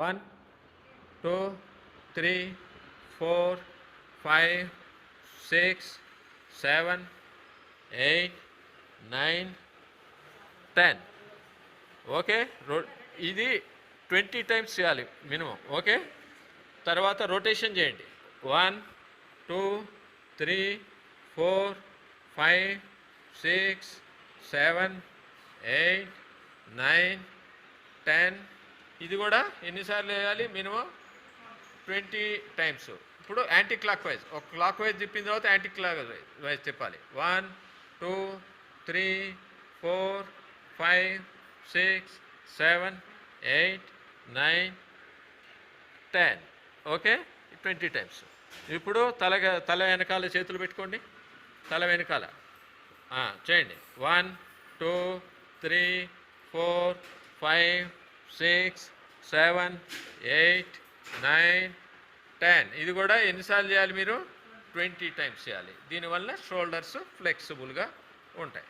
1 2 3 4 5 6 7 8 9 10. Okay. ఇది 20 times చేయాలి minimum. Okay. తర్వాత రొటేషన్ చేయండి. 1 2 3 4 5 6 7 8 9 10. ఇది కూడా ఎన్నిసార్లు వేయాలి? Minimum 20 times. ఇప్పుడు యాంటీ క్లాక్ వైజ్, ఒక క్లాక్ వైజ్ తిప్పిన తర్వాత యాంటీ క్లాక్ వైజ్ తిప్పాలి. 1 2 3 4 5 6 7 8 9 10. ఓకే. 20 టైమ్స్. ఇప్పుడు తల వెనకాల చేతులు పెట్టుకోండి. తల వెనకాల చేయండి. 1 2 3 4 5 6 7 8 9 10. ఇది కూడా ఎన్నిసార్లు చేయాలి మీరు? 20 టైమ్స్ చేయాలి. దీనివల్ల షోల్డర్స్ ఫ్లెక్సిబుల్గా ఉంటాయి.